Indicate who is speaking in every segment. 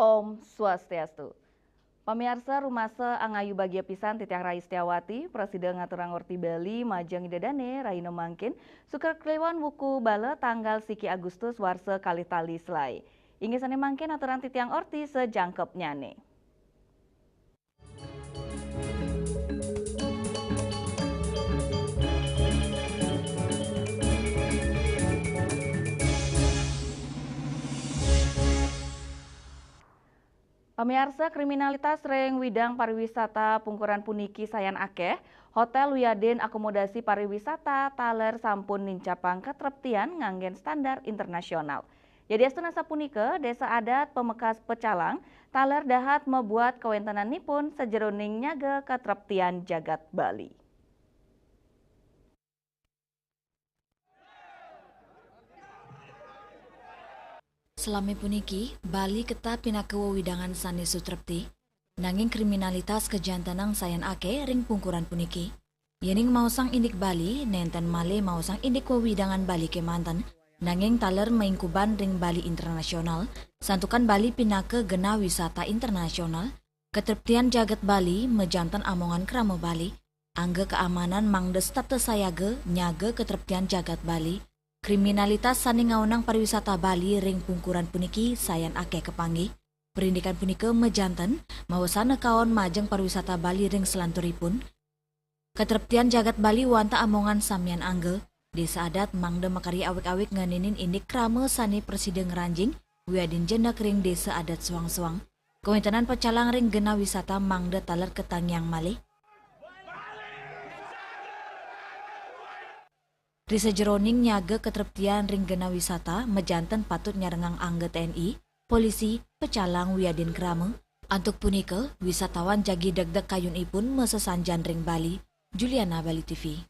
Speaker 1: Om Swastiastu. Pamirsa rumasa angayu bagia pisan Titiang Rai Setiawati, Presiden ngaturang orti Bali, Majeng Idedane, Raino Mangkin, sukar kelewan wuku bala tanggal siki Agustus warsa kali tali selai. Ingisane mangkin aturan Titiang orti sejangkep nyane. Pamirsa kriminalitas reng widang pariwisata pungkuran puniki sayan akeh, hotel wiyaden akomodasi pariwisata taler sampun nincapang katreptian nganggen standar internasional. Jadi astuna sapunika desa adat Pemekas Pecalang taler dahat membuat kawentenanipun sejeroning nyaga katreptian jagat Bali.
Speaker 2: Selama puniki, Bali ketah pinaka wewidangan sane sutrepti, nanging kriminalitas kejantanang sayan ake ring pungkuran puniki. Yening mausang indik Bali, nenten male mausang indik wewidangan Bali Kemantan, nanging taler maingkuban ring Bali Internasional, santukan Bali pinaka gena wisata internasional, ketreptian jagat Bali mejantan amongan kramo Bali, angga keamanan mangdes tata sayaga nyaga ketreptian jagat Bali, kriminalitas sani ngaunang pariwisata Bali ring pungkuran puniki sayan ake kepanggih. Perindikan punika mejanten mawasana kawan majeng pariwisata Bali ring selanturipun. Ketreptian jagat Bali wanta amongan samian angge. Desa adat mangde makari awik-awik nganinin indik krame sani Presiden Ranjing wiadin jendak ring desa adat suang-suang. Kewintenan Pecalang ring gena wisata mangde taler ketangyang malih. Risa jeroning nyaga ketreptian ring gena wisata mejanten patut nyarengang angge TNI, polisi, Pecalang wiadin krame. Antuk punika wisatawan jagi deg-deg kayun ipun mesesanjan ring Bali. Juliana, Bali TV.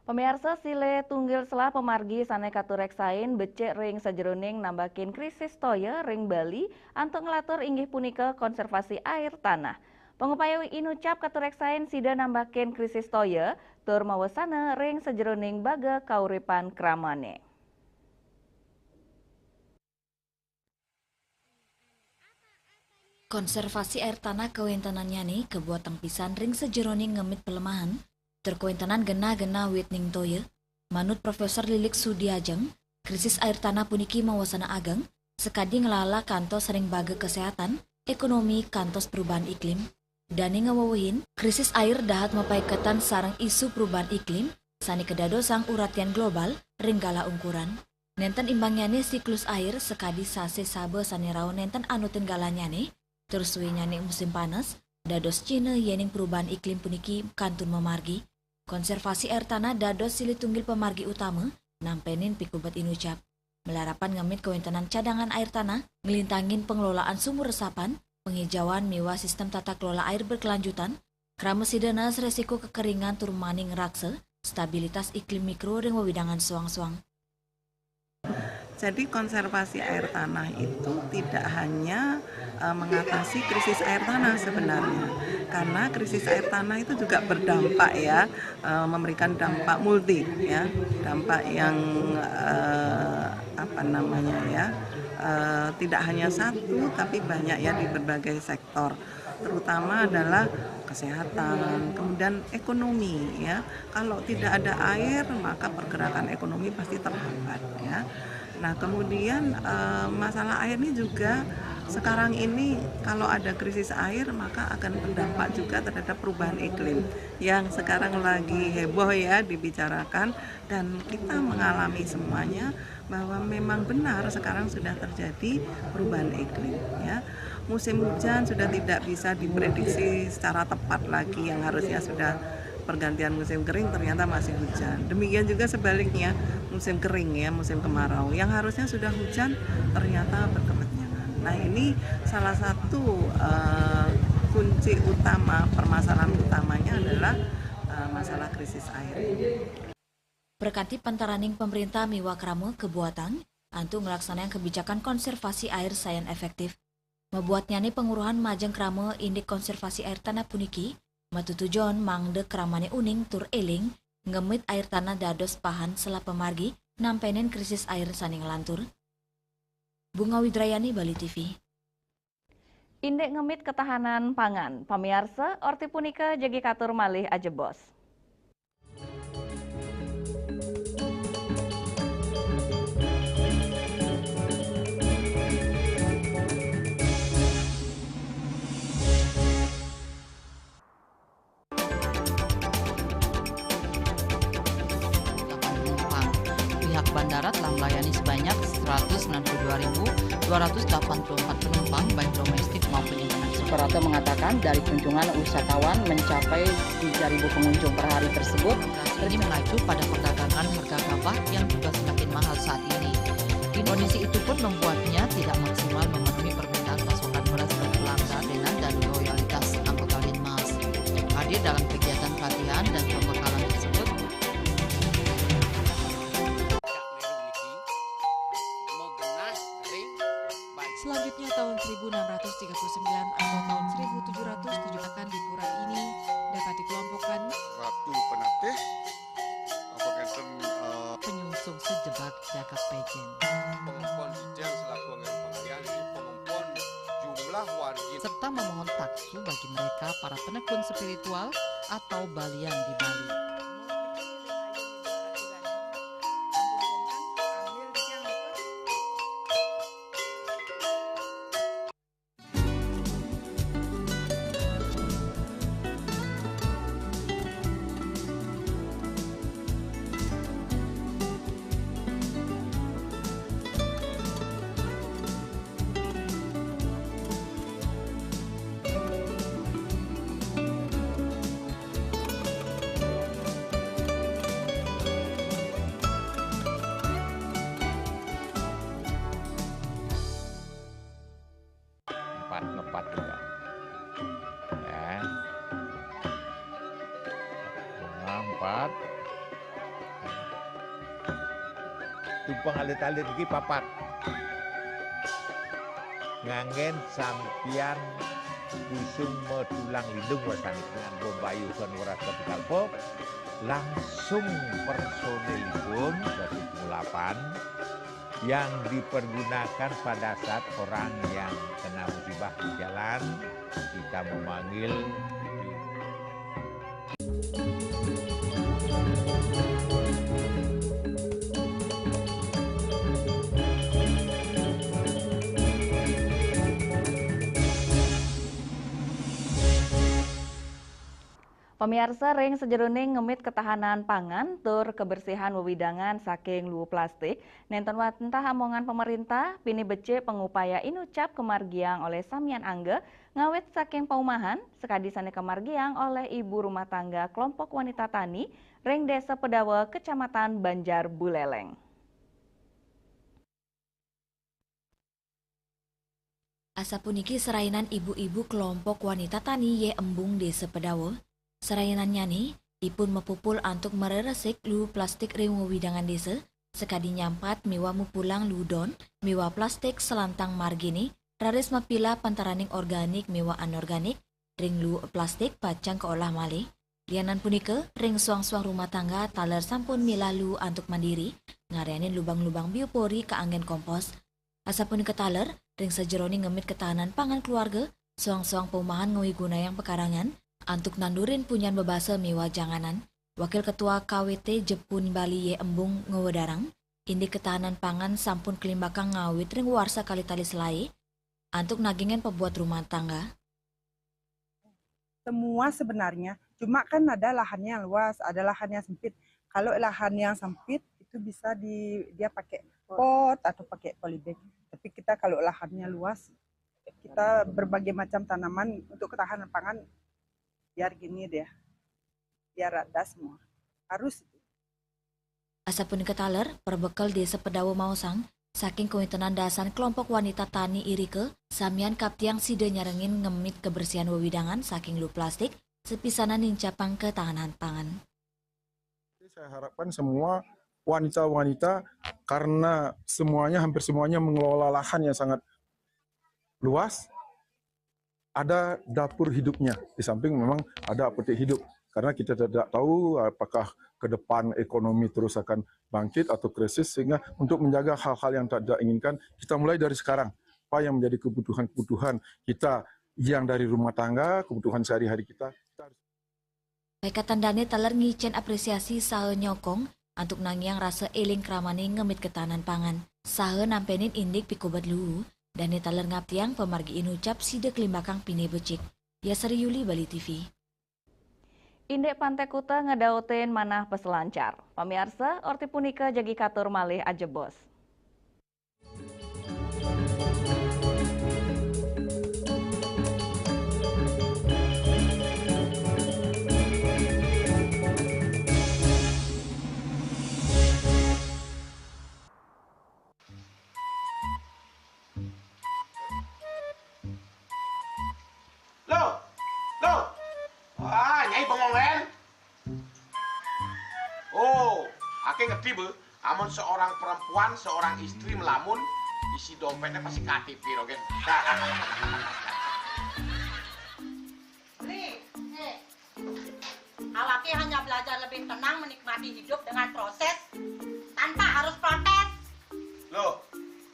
Speaker 1: Pemirsa sile tunggil selah pemargi sane katurek sain becek ring sajeroning nambakin krisis toya ring Bali antuk ngelatur inggih punika konservasi air tanah. Pengupaya inucap katurek sain sida nambakin krisis toya tur mawasana ring sajeroning baga kauripan kramane.
Speaker 2: Konservasi air tanah kewentenannya nih kebuat pisan ring sejeroning ngemit pelemahan terkewentenan gena-gena witning toya. Manut Profesor Lilik Sudiajeng, krisis air tanah puniki mawasana ageng sekadi ngelala kantos ring baga kesehatan, ekonomi kantos perubahan iklim. Dani ngawawahin, krisis air dahat mapaiketan sarang isu perubahan iklim, sani kedadosang uratian global, ringgala ungkuran. Nenten imbangyane siklus air sekadi sase sabe sani rao nenten anutin galanyane, terus nyane musim panas, dados Cina yening perubahan iklim puniki kantun memargi. Konservasi air tanah dados sili tunggil pemargi utama, nampenin pikubat inucap. Melarapan ngemit kewentenan cadangan air tanah, ngelintangin pengelolaan sumur resapan, penghijauan miwa sistem tata kelola air berkelanjutan, kramesidenas resiko kekeringan turmaning rakse, stabilitas iklim mikro dan wewidangan suang-suang.
Speaker 3: Jadi konservasi air tanah itu tidak hanya mengatasi krisis air tanah sebenarnya, karena krisis air tanah itu juga berdampak ya, memberikan dampak multi ya, dampak yang tidak hanya satu tapi banyak ya di berbagai sektor, terutama adalah kesehatan, kemudian ekonomi ya. Kalau tidak ada air maka pergerakan ekonomi pasti terhambat ya. Nah kemudian masalah air ini juga sekarang ini kalau ada krisis air maka akan berdampak juga terhadap perubahan iklim yang sekarang lagi heboh ya dibicarakan, dan kita mengalami semuanya bahwa memang benar sekarang sudah terjadi perubahan iklim ya. Musim hujan sudah tidak bisa diprediksi secara tepat lagi, yang harusnya sudah pergantian musim kering ternyata masih hujan. Demikian juga sebaliknya musim kering ya, musim kemarau yang harusnya sudah hujan ternyata berkepanjangan. Nah ini salah satu kunci utama, permasalahan utamanya adalah masalah krisis air.
Speaker 2: Berkati pantaraning pemerintah miwa krama kebuatan, antu ngelaksanakan kebijakan konservasi air sayan efektif. Membuatnya nih penguruhan majeng krama indik konservasi air tanah puniki, matutujon mangde kramane uning tur eling, ngemit air tanah dados pahan sela pemargi, nampenen krisis air saning lantur. Bunga Widrayani, Bali TV.
Speaker 1: Indek ngemit ketahanan pangan, pamiarsa orti punika jegi katur malih ajebos.
Speaker 4: Pihak bandara telah melayani sebanyak 192.284 penumpang baik domestik maupun internasional.
Speaker 5: Suprapto mengatakan dari kunjungan wisatawan mencapai 3.000 pengunjung per hari tersebut.
Speaker 4: Ini mengacu pada perdagangan harga gabah yang juga semakin mahal saat ini. Kondisi itu pun membuatnya tidak maksimal memenuhi permintaan pasokan beras ke pelanggan dan loyalitas anggota Linmas. Hadir dalam kegiatan pelatihan dan pembekalan tersebut,
Speaker 6: selanjutnya tahun 1639 atau tahun 1707 akan di pura ini dapat dikelompokkan
Speaker 7: Ratu Penatih Pengenten
Speaker 4: penyungsung sejebak jagat pejen.
Speaker 7: pengempon Dijen selaku anggaran pengalian ini pengempon jumlah warga
Speaker 4: Serta memohon taksu bagi mereka para penekun spiritual atau balian di Bali.
Speaker 8: ngepat juga ya. Bunga 4 tumpang alit-alit lagi papat ngangen sampian busung metulang lindung wasani dengan bombayu son waras kapital pop langsung personilipun dari 8 yang dipergunakan pada saat orang yang kena musibah di jalan kita memanggil
Speaker 1: Pemirsa ring sejeroning ngemit ketahanan pangan tur kebersihan wewidangan saking luwu plastik nenten wantah amongan pemerintah pini bece pengupaya inucap kemargiang oleh Samian Angge ngawet saking paumahan sekadisane kemargiang oleh ibu rumah tangga kelompok wanita tani ring desa Pedawa kecamatan Banjar Buleleng.
Speaker 2: Asa puniki serainan ibu-ibu kelompok wanita tani ye embung desa Pedawa. Serayanannya nih, dipun mepupul antuk mereresik lu plastik ring widangan desa, sekadi nyampat miwa mupulang ludon, miwa plastik selantang margini, raris mapila pantaraning organik miwa anorganik, ring lu plastik pacang keolah malih. Lianan punike, ring suang-suang rumah tangga taler sampun milalu antuk mandiri, ngarianin lubang-lubang biopori ke angin kompos. Asa punike taler, ring sejeroni ngemit ketahanan pangan keluarga, suang-suang perumahan ngewiguna yang pekarangan, antuk nandurin punyan bebasa miwa janganan, Wakil Ketua KWT Jepun Bali ye embung ngewedarang, indi ketahanan pangan sampun kelimbakang ngawit ring warsa kali tali selai, antuk nagingan pembuat rumah tangga.
Speaker 9: Semua sebenarnya, cuma kan ada lahannya luas, ada lahan yang sempit. Kalau lahan yang sempit itu bisa dia pakai pot atau pakai polybag. Tapi kita kalau lahannya luas, kita berbagai macam tanaman untuk ketahanan pangan. Biar gini deh, biar rata semua. Harus.
Speaker 2: Asapun ketaler, perbekal desa Pedawa Mausang, Saking kewintenan dasan kelompok wanita tani Irike, samian kaptiang side nyarengin ngemit kebersihan wewidangan saking lu plastik, sepisanan nincapang ke tangan pangan.
Speaker 10: Saya harapkan semua wanita-wanita, karena hampir semuanya mengelola lahan yang sangat luas, ada dapur hidupnya. Di samping memang ada apotek hidup. Karena kita tidak tahu apakah ke depan ekonomi terus akan bangkit atau krisis, sehingga untuk menjaga hal-hal yang tidak inginkan, kita mulai dari sekarang. Apa yang menjadi kebutuhan-kebutuhan kita yang dari rumah tangga, kebutuhan sehari-hari kita.
Speaker 2: Baikatan Dane taler ngicen apresiasi sahe nyokong, antuk nangyang rasa eling kramani ngemit ketahanan pangan. Sahe nampenin indik pikobat luu, Dane taler ngaptiang pemargiin ucap side kelimbakang pine becik. Yasari Yuli, Bali TV.
Speaker 1: Indek Pantai Kuta ngedautin manah peselancar. Pamirsa, orti punika jagi katur malih ajebos.
Speaker 11: Nyai bengong len. Oh, ake ngerti be. Amun seorang perempuan, seorang istri melamun, isi dompetnya pasti KTP, rogen.
Speaker 12: Awake hanya belajar lebih tenang menikmati hidup dengan proses tanpa harus protes.
Speaker 11: Loh,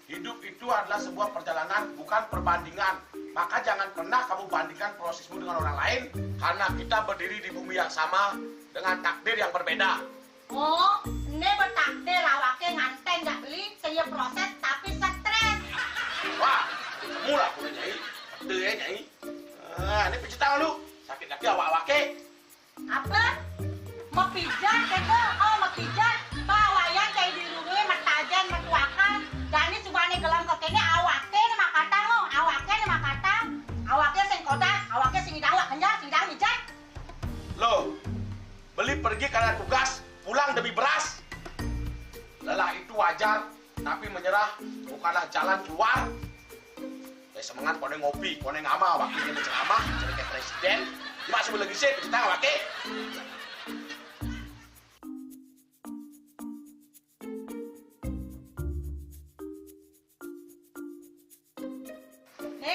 Speaker 11: hidup itu adalah sebuah perjalanan, bukan perbandingan. Maka jangan pernah kamu bandingkan prosesmu dengan orang lain, karena kita berdiri di bumi yang sama dengan takdir yang berbeda.
Speaker 12: Oh, ini bertakdir awake nganten gak beli, saya proses tapi stres.
Speaker 11: Wah, mula aku nyai, betul ya nyai. Ini pijit tangan lu, sakit kaki awak-awake.
Speaker 12: Apa? Mau pijat keko? Oh, mau pijat. Bawayan kayak di rumah matajan mertuakan. Dan ini subane gelam kokene awake ni makatang lo, awake ni makatang. Awake sing kodak, awake sing idawak kenyang, sing idawak mijat.
Speaker 11: Loh, beli pergi karena tugas, pulang demi beras. Lelah itu wajar, tapi menyerah bukanlah jalan keluar. Semangat kone ngopi, kone ngama, waktunya berceramah, jadi kayak presiden. Cuma sebelum lagi sih, penciptaan wake.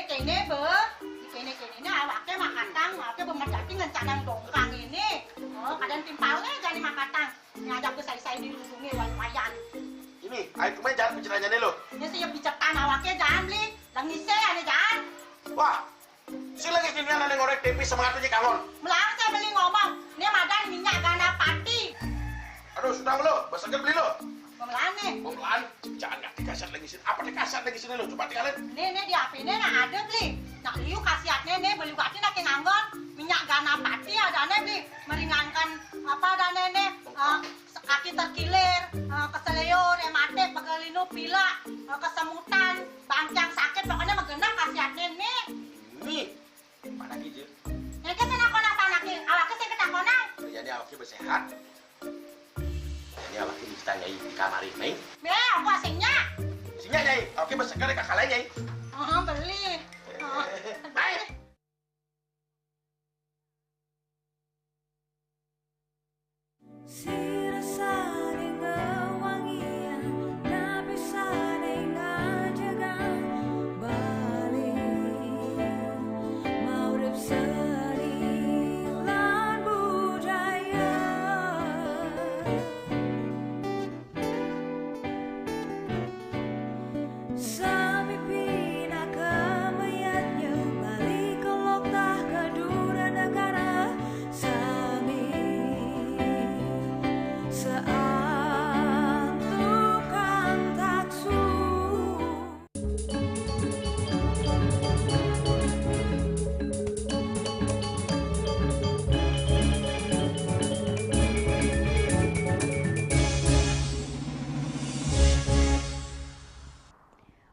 Speaker 12: Kene be, kene ini awake makatang, awake bermedati ngencanang dongkang ini. Oh, kadang timpalnya jadi makatang. Ngajak ke saya di lubungi lumayan.
Speaker 11: Ini, ayo kemarin jangan bicaranya nih lo.
Speaker 12: Ini saya bicarkan awake jangan beli, langise ane jangan.
Speaker 11: Wah, si lagi sini ada ngorek tempe semangat aja kangon.
Speaker 12: Melang saya beli ngomong, ini madan minyak gana pati.
Speaker 11: Aduh, sudah lo, berseger beli lo.
Speaker 12: Memelan nih.
Speaker 11: Memelan, jangan nggak dikasat lagi sini. Apa dikasat lagi sini lo? Coba tinggalin.
Speaker 12: Nih di HP ini nah ada beli. Nak liu kasihatnya nih beli bati nak nganggon minyak gana pati ada nih beli meringankan apa ada nih kaki terkilir, keseleur, emate, pegelinu, pila, kesemutan, bangcang sakit, pokoknya menggenang kasihatnya nih.
Speaker 11: Ini, mana gitu?
Speaker 12: Ini kan saya nakon apa lagi? Awaknya saya ketakonan.
Speaker 11: Jadi awaknya bersehat. Ini awaknya bisa nyai di kamar ini.
Speaker 12: Aku asingnya.
Speaker 11: Asingnya nyai, awaknya berseger kakak lain nyai.
Speaker 12: Beli.
Speaker 11: Baik.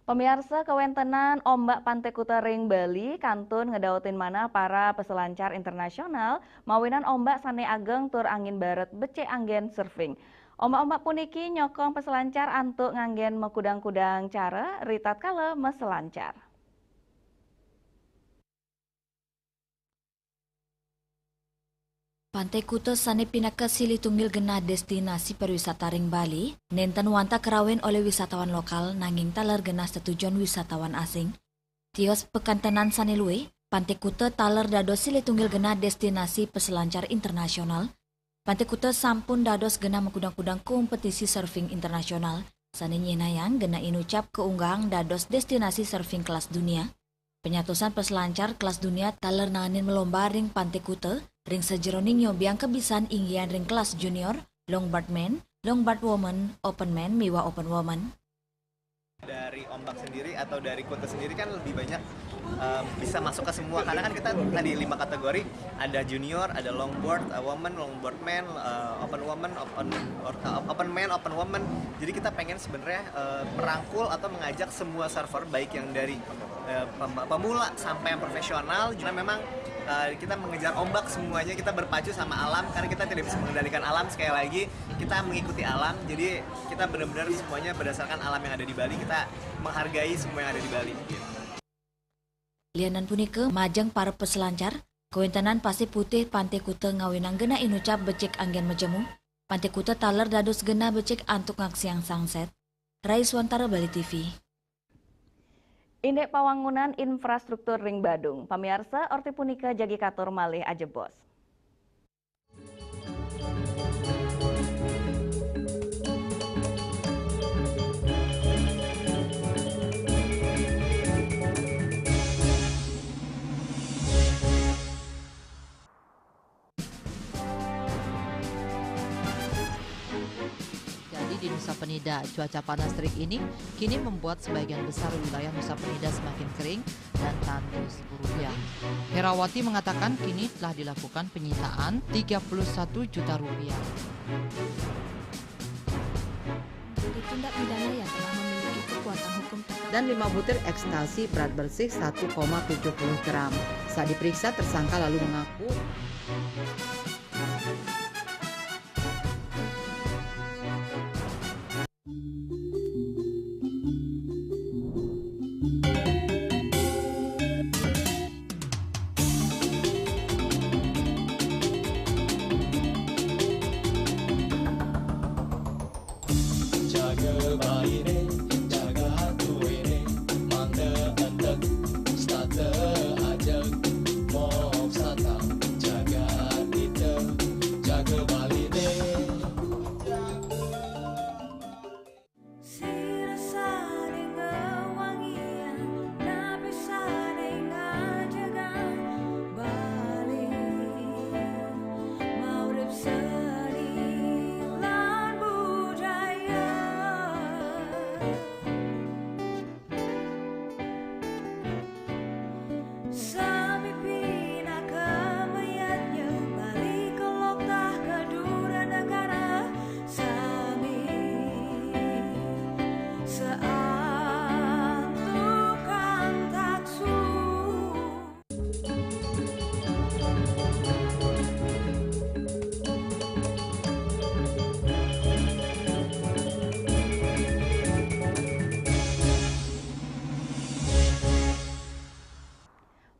Speaker 1: Pemirsa, kewentenan ombak Pantai Kuta Ring Bali kantun ngedautin mana para peselancar internasional mawinan ombak sane ageng tur angin barat becek anggen surfing. Omak-omak puniki nyokong peselancar antuk nganggen mekudang-kudang cara ritat kala meselancar.
Speaker 2: Pantai Kuta sane pinaka sili tunggil gena destinasi pariwisata ring Bali, nenten wanta kerawen oleh wisatawan lokal nanging taler gena setujuan wisatawan asing. Tios pekantenan sane luwe, Pantai Kuta taler dados sili tunggil gena destinasi peselancar internasional. Pantai Kuta sampun dados gena mekudang-kudang kompetisi surfing internasional. Sane nyenayang gena inucap keunggang dados destinasi surfing kelas dunia. Penyatusan peselancar kelas dunia taler nanganin melomba ring Pantai Kuta, ring sejeroning nyobiang kebisan inggian ring kelas junior, longboard man, longboard woman, open man, miwa open woman.
Speaker 13: Dari ombak sendiri atau dari Kuta sendiri kan lebih banyak bisa masuk ke semua, karena kan kita tadi 5 kategori, ada junior, ada longboard woman, longboard man, open woman, open man, open woman. Jadi kita pengen sebenarnya merangkul atau mengajak semua surfer baik yang dari pemula sampai yang profesional. Karena memang kita mengejar ombak semuanya, kita berpacu sama alam karena kita tidak bisa mengendalikan alam. Sekali lagi kita mengikuti alam, jadi kita benar-benar semuanya berdasarkan alam yang ada di Bali, kita menghargai semua yang ada di Bali.
Speaker 2: Lianan punike majeng para peselancar, kewentanan Pasir Putih Pantai Kuta ngawinang gena inucap becek anggen majemu, Pantai Kuta taler dados gena becek antuk ngaksiang sangset. Raiswantara Bali TV.
Speaker 1: Indek pawangunan infrastruktur ring Badung, pamirsa orti punika jagi katur malih ajebos.
Speaker 4: Di Nusa Penida, cuaca panas terik ini kini membuat sebagian besar wilayah Nusa Penida semakin kering dan tandus rupiah. Herawati mengatakan kini telah dilakukan penyitaan 31 juta rupiah.
Speaker 2: Tindak pidana yang telah memiliki kekuatan hukum
Speaker 14: dan 5 butir ekstasi berat bersih 1,70 gram. Saat diperiksa, tersangka lalu mengaku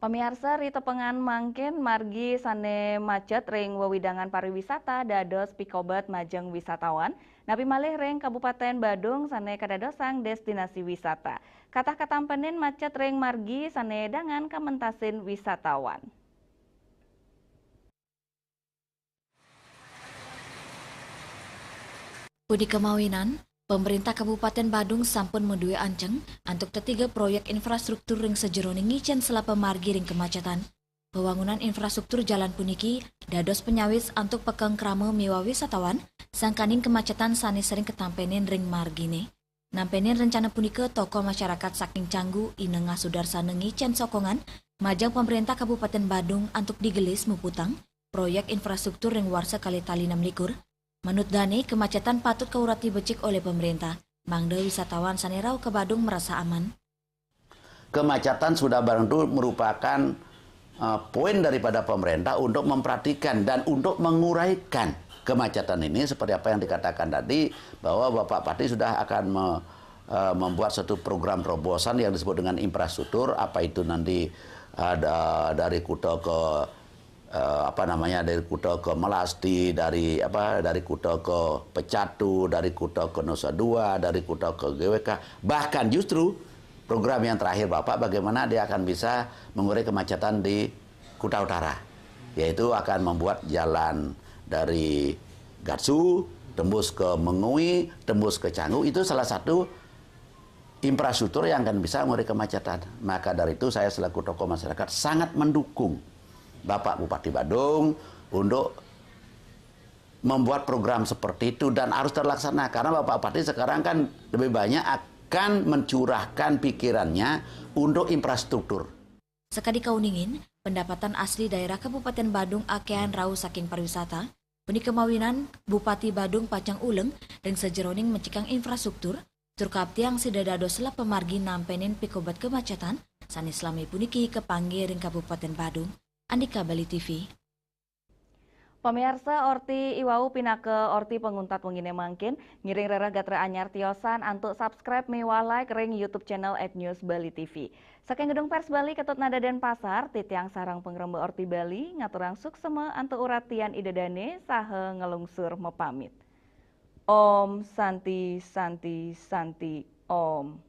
Speaker 1: Pamirsa rito pengan mangkin margi sane macet ring wewidangan pariwisata dados pikobat majeng wisatawan. Napi malih ring Kabupaten Badung sane kadadosang destinasi wisata. Katah katampenin macet ring margi sane dangan kamentasin wisatawan.
Speaker 2: Pudi kemawinan, pemerintah Kabupaten Badung sampun menduwe anceng untuk ketiga proyek infrastruktur ring sejeroning ngicen selapa margi ring kemacetan. Pembangunan infrastruktur jalan puniki dados penyawis untuk pekeng krama miwa wisatawan sangkaning kemacetan sani sering ketampenin ring margine. Nampenin rencana punika tokoh masyarakat saking Canggu inengah sudarsana ngicen sokongan majang pemerintah Kabupaten Badung untuk digelis muputang proyek infrastruktur ring warsa kali tali 6 Menurut Dani, kemacetan patut keurati becik oleh pemerintah. Mangda wisatawan sanerau ke Badung merasa aman.
Speaker 15: Kemacetan sudah barang itu merupakan poin daripada pemerintah untuk memperhatikan dan untuk menguraikan kemacetan ini seperti apa yang dikatakan tadi, bahwa Bapak Pati sudah akan membuat satu program terobosan yang disebut dengan infrastruktur, apa itu nanti ada dari Kuta ke dari Kuta ke Melasti, dari Kuta ke Pecatu, dari Kuta ke Nusa Dua, dari Kuta ke GWK, bahkan justru program yang terakhir Bapak bagaimana dia akan bisa mengurai kemacetan di Kuta Utara, yaitu akan membuat jalan dari Gatsu tembus ke Mengui, tembus ke Canggu, itu salah satu infrastruktur yang akan bisa mengurai kemacetan. Maka dari itu saya selaku tokoh masyarakat sangat mendukung Bapak Bupati Badung untuk membuat program seperti itu dan harus terlaksana. Karena Bapak Bupati sekarang kan lebih banyak akan mencurahkan pikirannya untuk infrastruktur.
Speaker 2: Sekali kauningin, pendapatan asli daerah Kabupaten Badung akean rau saking pariwisata, puni kemawinan Bupati Badung Pacang Uleng ring sejeroning mencikang infrastruktur, turkap tiang sidadado selap pemargi nampenin pikobat kemacetan, sanis lami puniki kepanggil ring Kabupaten Badung, Andika Bali TV.
Speaker 1: Pemirsa Orti Iwau pinake Orti penguntat wengine mangkin ngiring rera gatra anyar tiosan antuk subscribe miwa like ring YouTube channel @news Bali TV. Saking gedung pers Bali Ketut Nada Denpasar titiang sarang pengrembe Orti Bali ngaturang sukseme antuk uratian idedane sahe ngelungsur mepamit. Om Santi Santi Santi Om.